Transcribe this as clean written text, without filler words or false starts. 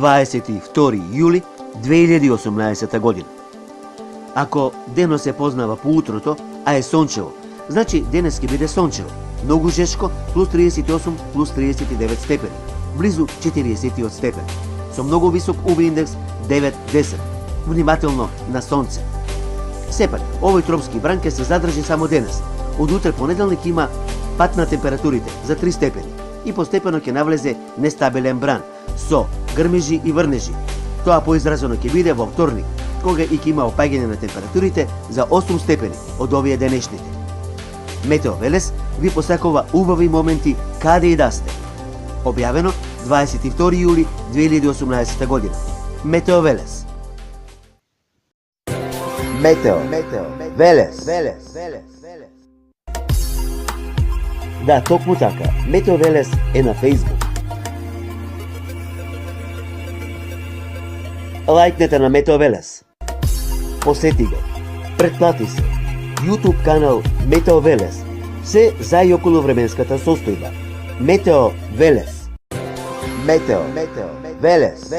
22. јули 2018 година. Ако денос се познава по утрото, а е сончево, значи денес ќе биде сончево, многу жешко, плюс 38, плюс 39 степени, близу 40 степени, со многу висок UV индекс 9-10, внимателно на сонце. Сепак, овој тропски бран ќе се задржи само денес. Од утре понеделник има пат на температурите за 3 степени и постепено ќе навлезе нестабилен бран со грмежи и врнежи. Тоа поизразено ќе биде во вторник, кога и ќе има опаѓање на температурите за 8 степени од овие денешните. Метео Велес ви посакува убави моменти каде и да сте. Објавено 22 јули 2018 година. Метео Велес. Метео Велес. Да, токму така. Метео Велес е на Facebook. Лајкнете на Метео Велес. Посети го. Претплати се. YouTube канал Метео Велес. Се за и околу временската состојба. Метео Велес. Метео Велес.